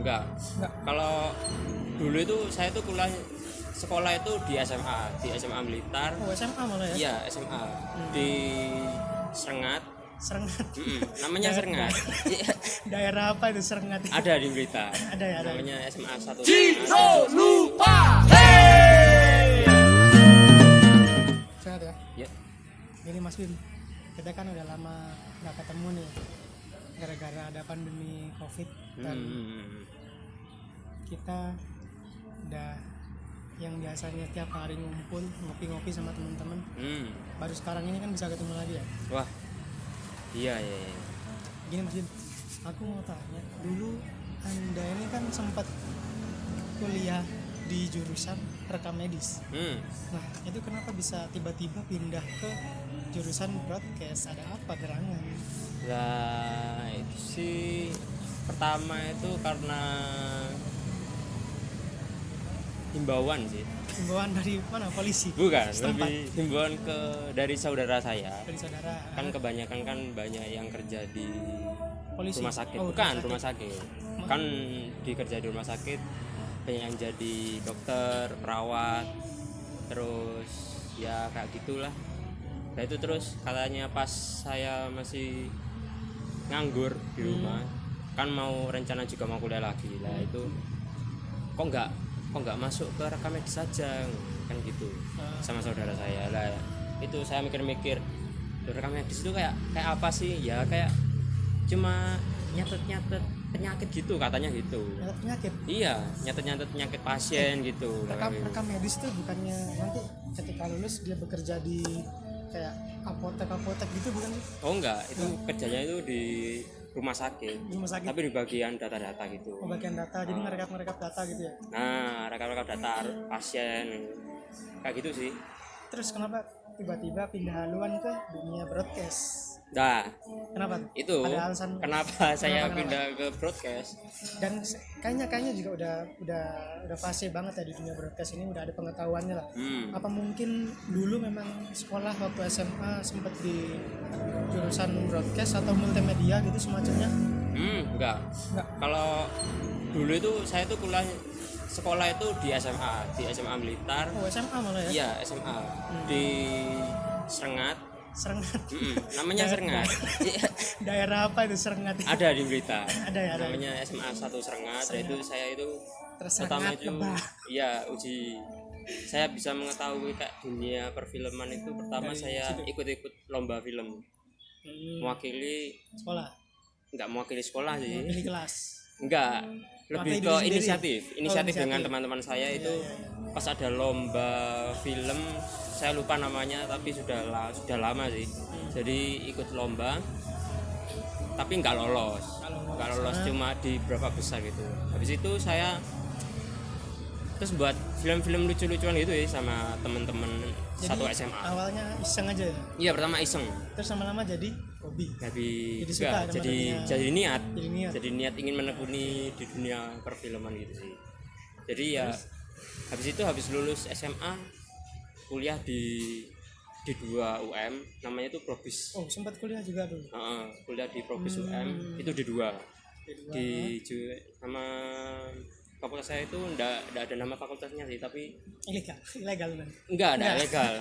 Enggak. Kalau dulu itu saya tuh sekolah itu di SMA Blitar. Oh, SMA malah ya? Iya, SMA. Di Serengat. Serengat. Namanya Serengat. Daerah apa itu Serengat? Ada di Blitar. Ada ya, ada. Namanya SMA 1. Sehat ya? Ya. Ini Mas Bim, kita kan udah lama nggak ketemu nih gara-gara ada pandemi COVID dan kita udah yang biasanya tiap hari ngumpul ngopi-ngopi sama teman-teman baru sekarang ini kan bisa ketemu lagi ya. Wah. Iya. Gini Mas Bim, aku mau tanya, dulu Anda ini kan sempat kuliah di jurusan rekam medis. Nah, itu kenapa bisa tiba-tiba pindah ke jurusan broadcast? Ada apa gerangan? Lah itu sih pertama itu karena himbauan sih. Himbauan dari mana? Polisi? Bukan, Setempat? lebih himbauan dari saudara saya. Dari saudara? Kan kebanyakan kan banyak yang kerja di Polisi? rumah sakit. Oh, Bukan rumah sakit. Kan dikerja di rumah sakit banyak yang jadi dokter, perawat, terus ya kayak gitulah. Nah itu terus katanya pas saya masih nganggur di rumah, kan mau rencana juga mau kuliah lagi lah, itu kok nggak masuk ke rekam medis saja kan gitu sama saudara saya lah. Itu saya mikir-mikir, rekam medis itu kayak apa sih ya, kayak cuma nyatet penyakit gitu katanya gitu. Nyatet penyakit? Iya, nyatet penyakit pasien gitu. Rekam medis itu bukannya nanti ketika lulus dia bekerja di kayak apotek gitu bukan sih? Oh enggak, itu kerjanya itu di rumah sakit. Rumah sakit? Tapi di bagian data-data gitu. Oh, bagian data, jadi ngerekap data gitu ya? Nah, rekap data pasien kayak gitu sih. Terus kenapa tiba-tiba pindah haluan ke dunia broadcast? Nah, Kenapa? itu Ada alasan kenapa saya pindah ke broadcast. Dan kayaknya juga udah fase banget ya di dunia broadcast ini, udah ada pengetahuannya lah. Apa mungkin dulu memang sekolah waktu SMA sempat di jurusan broadcast atau multimedia gitu semacamnya? Enggak. Kalau dulu itu saya tuh sekolah itu di SMA Blitar. Oh, SMA malah ya? Iya, SMA di Serengat. Namanya Serengat. Daerah apa itu Serengat? Ada di Blitar. Ada. Namanya SMA 1 Serengat. Itu saya itu pertama Tersengat itu lebah. iya uji. Saya bisa mengetahui kayak dunia perfilman itu pertama dari saya ikut lomba film. Mewakili Sekolah? Enggak mewakili sekolah sih. Mewakili kelas? Enggak, lebih ke inisiatif dengan inisiatif. teman-teman saya itu. Pas ada lomba film, saya lupa namanya tapi sudah lama sih. Jadi ikut lomba tapi nggak lolos cuma di berapa besar gitu. Habis itu saya terus buat film-film lucu-lucuan gitu ya sama teman-teman satu SMA. Awalnya iseng aja ya? Iya, pertama iseng. Terus lama-lama jadi hobi. Jadi niat ingin menekuni di dunia perfilman gitu sih. Jadi ya habis lulus SMA kuliah di 2 UM, namanya itu Probis. Oh, sempat kuliah juga dulu. Kuliah di Probis UM itu di 2. Nama fakultas saya itu enggak ada nama fakultasnya sih, tapi ilegal kan? Enggak ilegal.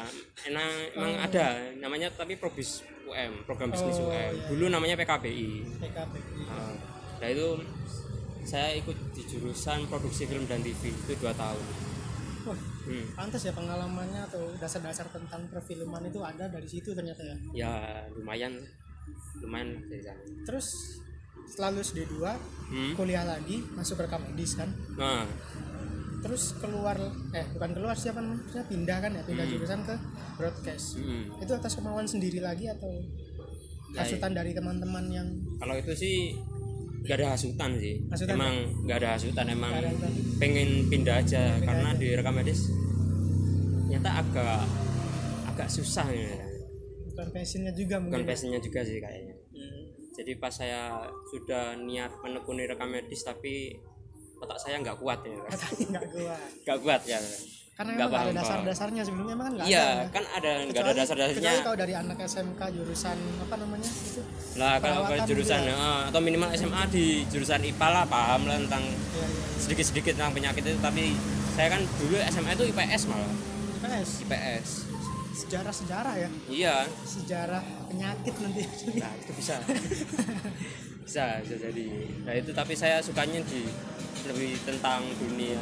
Emang ada namanya, tapi Probis UM, program bisnis UM. Iya. Dulu namanya PKBI. Nah itu saya ikut di jurusan produksi film dan TV itu 2 tahun. Wah, pantas ya pengalamannya atau dasar-dasar tentang perfilman itu ada dari situ ternyata ya? Ya lumayan dari sana. Terus setelah lulus D2, kuliah lagi, masuk rekam medis kan? Nah, terus bukan keluar siapa namanya, pindah kan ya, pindah jurusan ke broadcast. Itu atas kemauan sendiri lagi atau hasutan dari teman-teman yang? Kalau itu sih nggak ada hasutan sih. Emang nggak ada hasutan, emang pengen pindah aja karena di rekam medis ternyata agak susah ya. Bukan passionnya juga mungkin. Bukan passionnya juga sih kayaknya. Jadi pas saya sudah niat menekuni rekam medis tapi otak saya nggak kuat ya. Otaknya nggak kuat. Nggak kuat ya. Karena nggak emang nggak ada paham. dasar-dasarnya sebelumnya emang kan nggak Iya, ada. kan ada nggak ada Kecuali- dasar-dasarnya. Kecuali kalau dari anak SMK jurusan apa namanya itu. Lah kalau perawatan jurusan gitu atau minimal SMA di jurusan IPA lah paham lah tentang Iya, iya. sedikit-sedikit tentang penyakit itu, tapi saya kan dulu SMA itu IPS malah. IPS. Sejarah ya. Iya. Sejarah penyakit nanti. Nah, itu bisa. bisa jadi. Nah, itu tapi saya sukanya di lebih tentang dunia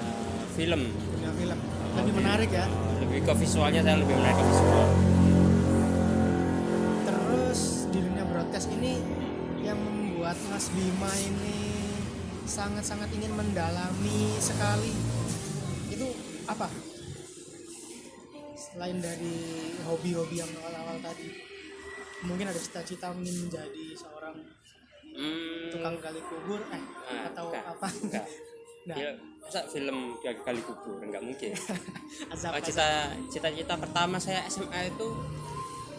film. Dunia film. Lebih menarik ya. Lebih ke visualnya, saya lebih menarik ke visual. Terus di dunia broadcast ini yang membuat Mas Bima ini sangat-sangat ingin mendalami sekali itu apa? Selain dari hobi-hobi yang awal-awal tadi, mungkin ada cita-cita ingin menjadi seorang tukang gali kubur atau enggak, apa? enggak. Nah, Ya, masa film gali kubur enggak mungkin. azab, Cita-cita pertama saya SMA itu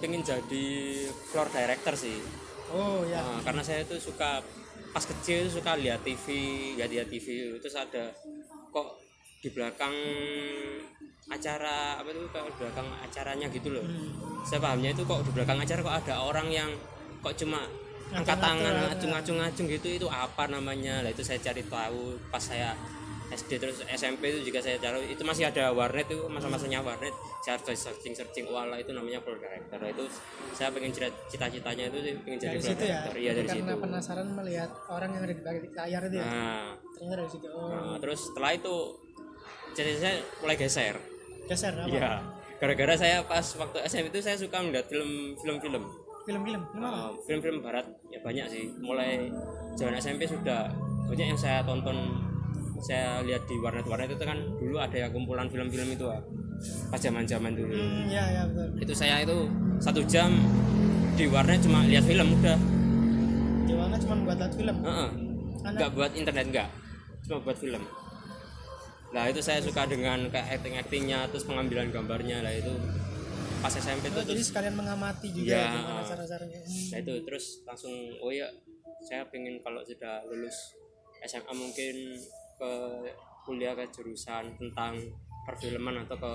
pengen jadi floor director sih. Oh ya. Karena saya itu suka pas kecil itu suka lihat TV terus ada kok di belakang acara apa tuh, kayak di belakang acaranya gitu loh. Saya pahamnya itu kok di belakang acara kok ada orang yang kok cuma angkat tangan ngacung-ngacung gitu, itu apa namanya. Lah itu saya cari tahu pas saya SD, terus SMP itu juga saya cari, itu masih ada warnet, itu masa-masanya warnet, saya harus searching wala itu namanya floor director. Nah, itu saya pengen cita-citanya itu pengen jadi Dari floor situ ya. director. Iya, dari Karena situ. penasaran melihat orang yang ada di balik layar itu ya. Nah, Ternyata dari situ. terus setelah itu jadi saya mulai geser. Geser apa? Iya. Gara-gara saya pas waktu SMP itu saya suka melihat film-film. Film-film. Film-film barat ya banyak sih. Mulai zaman SMP sudah banyak yang saya tonton. Saya lihat di warnet itu kan dulu ada yang kumpulan film-film itu pas zaman dulu. Iya betul. Itu saya itu 1 jam di warnet cuma lihat film udah. Gimana cuma buat film? Nggak buat internet, nggak, cuma buat film. Nah itu saya suka dengan kayak actingnya, terus pengambilan gambarnya. Lah itu pas SMP itu Jadi sekalian mengamati juga ya, gimana cara-caranya. nah itu terus langsung saya pengen kalau sudah lulus SMA mungkin ke kuliah ke jurusan tentang perfilman atau ke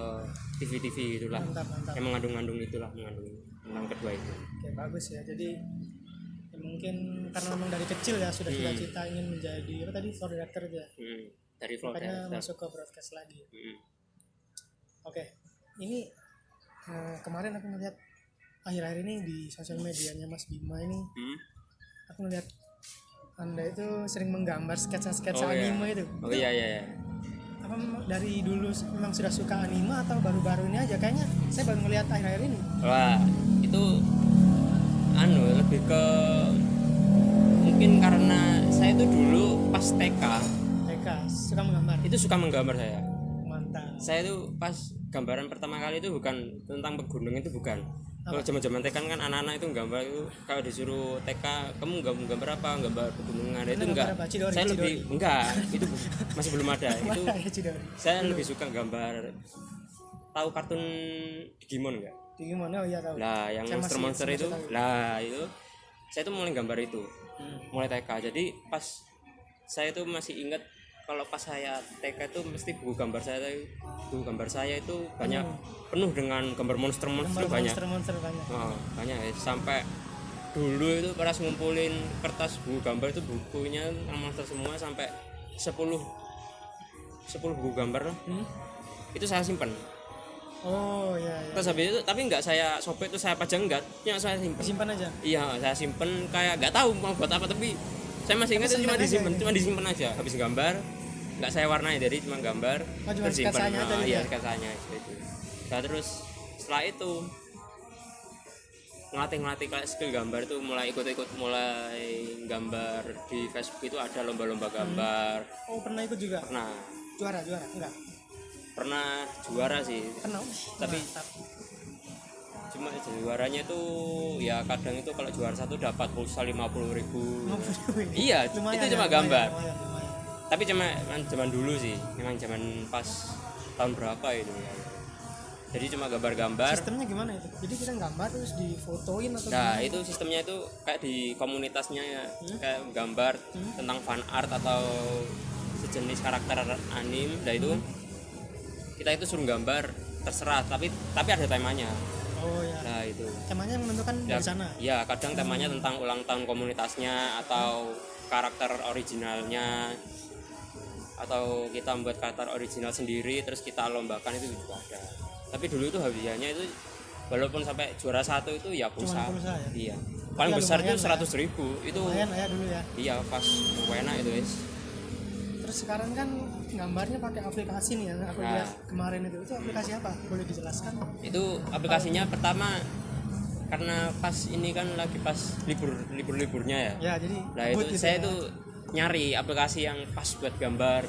TV gitulah. Mantap. Yang mengandung tentang kedua itu. Oke, bagus ya. Jadi ya mungkin karena memang dari kecil ya sudah cita-cita ingin menjadi apa tadi, floor director aja. Dari floor Makanya director. masuk ke broadcast lagi. Oke. Ini kemarin aku melihat akhir-akhir ini di sosial medianya Mas Bima ini, aku melihat Anda itu sering menggambar sketsa-sketsa anime itu. Oh iya. Apa memang dari dulu memang sudah suka anime atau baru-baru ini aja? Kayaknya saya baru melihat akhir-akhir ini. Wah, itu lebih ke mungkin karena saya itu dulu pas TK suka menggambar. itu suka menggambar saya. Mantap. Saya itu pas gambaran pertama kali itu bukan tentang pegunungan, itu bukan. Kalau zaman-zaman TK kan anak-anak itu gambar itu kalau disuruh TK kamu gambar apa, gambar pegunungan, itu enggak. Saya lebih enggak, itu masih belum ada. Itu saya lebih suka gambar. Tahu kartun Digimon enggak? Digimon, oh iya tahu. Lah yang monster itu, lah itu saya tuh mulai gambar itu. Mulai TK. Jadi pas saya tuh masih ingat kalau pas saya TK itu mesti buku gambar saya itu banyak penuh dengan gambar monster banyak. Banyak ya. Sampai dulu itu pas ngumpulin kertas buku gambar itu bukunya monster semua sampai 10 buku gambar. Itu saya simpan. Oh iya. Terus habis itu tapi enggak saya sobek, itu saya pajang, enggak, ya saya simpan aja. Iya, saya simpen kayak enggak tahu mau buat apa, tapi saya masih ingat itu cuma disimpan aja. Habis gambar enggak saya warnai, dari cuma gambar tersimpan. Iya, sketsanya itu. Nah, terus setelah itu ngelatih kayak skill gambar itu, mulai ikut mulai gambar di Facebook itu ada lomba-lomba gambar. Oh, pernah ikut juga? Pernah. Juara enggak? Pernah juara sih. Pernah. Tapi cuma juaranya tuh ya kadang itu kalau juara satu dapat pulsa 50.000. Iya, lumayan, itu cuma gambar. Lumayan. Tapi cuma zaman dulu sih, memang zaman pas tahun berapa itu ya. Jadi cuma gambar-gambar. Sistemnya gimana itu? Jadi kita gambar terus difotoin atau nah gimana? Itu sistemnya itu kayak di komunitasnya ya, kayak gambar tentang fan art atau sejenis karakter anime. Nah itu kita itu suruh gambar terserah, tapi ada temanya. Oh ya. Nah itu Temanya yang menentukan ya, dari sana. ya kadang temanya tentang ulang tahun komunitasnya atau karakter originalnya, atau kita membuat karakter original sendiri terus kita lombakan, itu juga ada. Tapi dulu itu hadiahnya itu walaupun sampai juara 1 itu ya pulsa. Cuman pulsa ya? Iya. Paling Ya, besar itu lumayan 100.000 itu. Lumayan ya dulu ya. Iya, pas enak itu wis. Terus sekarang kan gambarnya pakai aplikasi nih yang aku Nah. lihat kemarin itu aplikasi apa? Boleh dijelaskan? Itu aplikasinya pertama karena pas ini kan lagi pas liburnya ya. Ya jadi Nah good itu gitu saya ya. tuh nyari aplikasi yang pas buat gambar,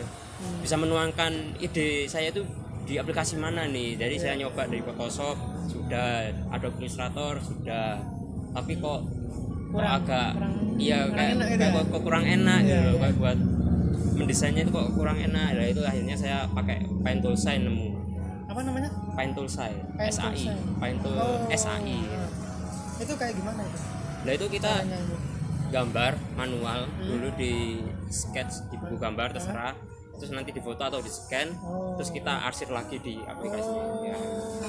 bisa menuangkan ide saya itu di aplikasi mana nih. Jadi saya nyoba dari Photoshop sudah, Adobe Illustrator sudah, tapi kok agak iya kurang kayak enak gitu ya? kok kurang enak Iya, gitu loh, iya. kayak buat mendesainnya itu kok kurang enak. Nah itu akhirnya saya pakai Paint Toolsai, nemu Apa namanya? Paint Toolsai, Paint SAI, Toolsai. Paint Tool Oh, SAI. Itu kayak gimana itu? Nah itu kita Caranya itu? gambar manual dulu, di sketch di buku gambar terserah, terus nanti difoto atau di scan, Oh. terus kita arsip lagi di aplikasi. Ya. Oh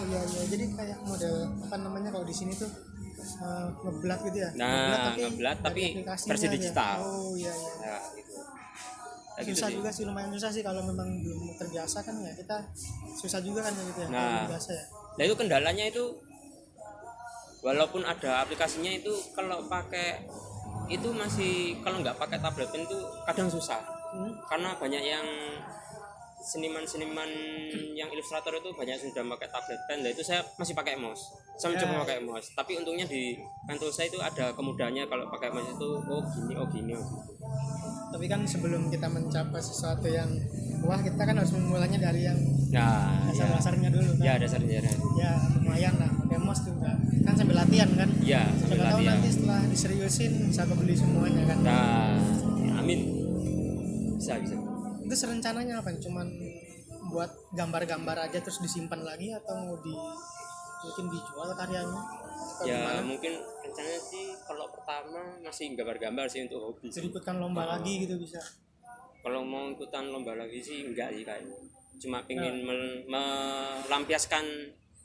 iya iya, jadi kayak model apa namanya kalau di sini tuh ngeblat gitu ya? Nah, ngeblat dari tapi aplikasinya versi aja. digital. Oh iya iya. Ya gitu. Kayak gitu Susah sih. juga sih, lumayan susah sih kalau memang belum terbiasa kan ya, kita susah juga kan gitu ya kalau Nah. belum biasa ya. Nah itu kendalanya itu, walaupun ada aplikasinya itu kalau pakai itu masih, kalau nggak pakai tablet pen itu kadang susah, karena banyak yang seniman-seniman yang ilustrator itu banyak sudah pakai tablet pen. Nah itu saya masih pakai mouse, saya mencoba pakai mouse, tapi untungnya di Pentul saya itu ada kemudahannya kalau pakai mouse itu, oh gini, oh gini, oh gitu. Tapi kan sebelum kita mencapai sesuatu yang wah, kita kan harus memulainya dari yang Nah dasar-dasarnya dulu kan. ya dasarnya Ya lumayan lah, pakai mouse juga kan sambil latihan kan. ya sambil Siapa tahu latihan. nanti setelah diseriusin bisa kebeli semuanya kan. Nah amin, bisa. Itu rencananya apa? Cuman buat gambar-gambar aja terus disimpan lagi, atau mau mungkin dijual karyanya? Atau Ya gimana? mungkin rencananya sih kalau pertama masih gambar-gambar sih untuk hobi Bisa sih. ikutkan lomba lagi gitu bisa. Kalau mau ikutan lomba lagi sih enggak sih kayaknya, cuma pengen melampiaskan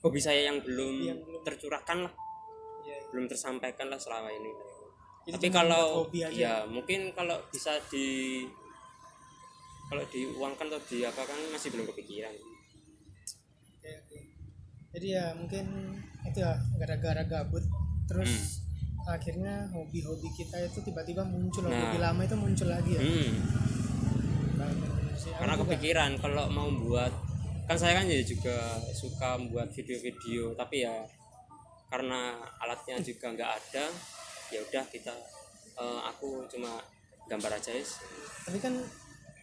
hobi saya yang belum tercurahkan lah, belum tersampaikan lah selama ini. Jadi Tapi cuma buat kalau hobi aja. ya mungkin kalau bisa kalau diuangkan atau diapakan masih belum kepikiran. Oke, oke. Jadi ya mungkin itu ya gara-gara gabut terus akhirnya hobi-hobi kita itu tiba-tiba muncul. Nah. Hobi lama itu muncul lagi ya. Karena kepikiran kalau mau buat, kan saya kan juga suka membuat video-video, tapi ya karena alatnya juga nggak ada, ya udah kita aku cuma gambar aja guys. Tapi kan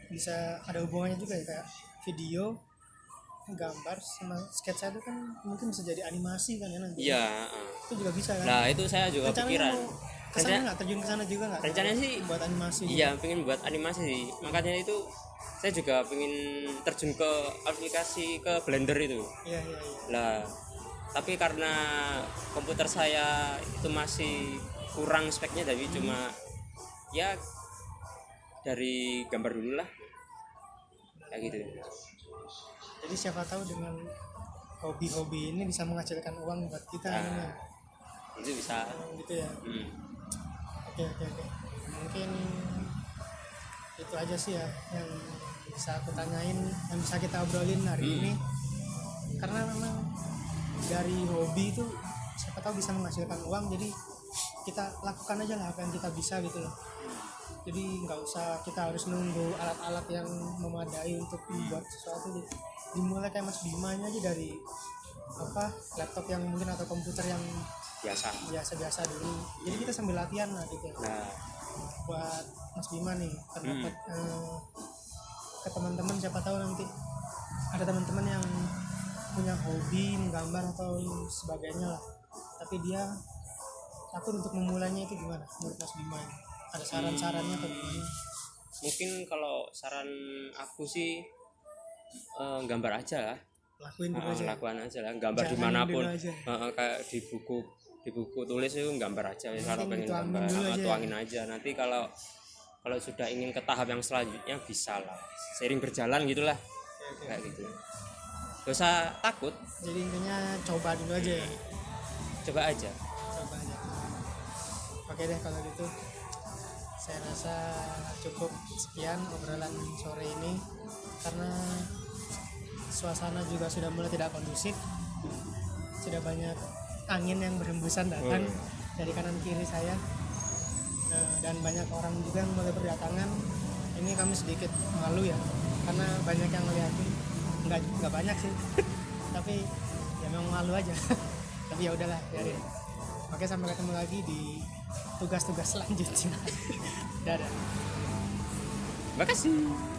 bisa ada hubungannya juga ya, kayak video, gambar sama sketsa itu kan mungkin bisa jadi animasi kan ya nanti. Iya. Itu juga bisa kan. Nah itu saya juga Rencananya pikiran. mau kesana nggak, terjun kesana juga nggak? Rencananya sih buat animasi. iya, pengen buat animasi sih. Makanya itu saya juga pengen terjun ke aplikasi, ke Blender itu. Iya iya iya. Lah tapi karena komputer saya itu masih kurang speknya, jadi cuma ya dari gambar dulu lah kayak gitu. Jadi siapa tahu dengan hobi-hobi ini bisa menghasilkan uang buat kita kan ya. Itu bisa. Gitu ya. Oke. Mungkin itu aja sih ya yang bisa aku tanyain, yang bisa kita obrolin hari ini. Karena memang dari hobi itu siapa tahu bisa menghasilkan uang, jadi kita lakukan aja lah apa yang kita bisa gitu loh. Jadi nggak usah kita harus nunggu alat-alat yang memadai untuk membuat sesuatu. Jadi dimulai kayak Mas Bima aja dari laptop yang mungkin atau komputer yang biasa dulu. Jadi kita sambil latihan lah gitu. Nah, buat Mas Bima nih terdapat ke teman-teman, siapa tahu nanti ada teman-teman yang punya hobi menggambar atau sebagainya lah, tapi dia takut untuk memulainya, itu gimana menurut Mas Bima? Ada saran-sarannya atau gimana? mungkin kalau saran aku sih gambar aja lah. Lakuin dulu aja. Lakukan aja lah, gambar Jalanin dimanapun. dulu aja. Kayak di buku tulis itu gambar aja. Kalau pengen dituangin gambar, dulu aja ya. tuangin aja. Nanti kalau sudah ingin ke tahap yang selanjutnya bisa lah, seiring berjalan gitulah. Kayak gitu. gak usah takut, Jadi intinya coba dulu aja ya. coba aja. Coba aja. Oke deh kalau gitu. Saya rasa cukup sekian obrolan sore ini karena suasana juga sudah mulai tidak kondusif. Sudah banyak angin yang berhembusan datang dari kanan kiri saya. Dan banyak orang juga yang mulai berdatangan. Ini kami sedikit malu ya karena banyak yang ngeliatin. Enggak banyak sih. Tapi ya memang malu aja. Tapi ya udahlah, biarin. Oke, sampai ketemu lagi di tugas-tugas selanjutnya. Dadah. Makasih.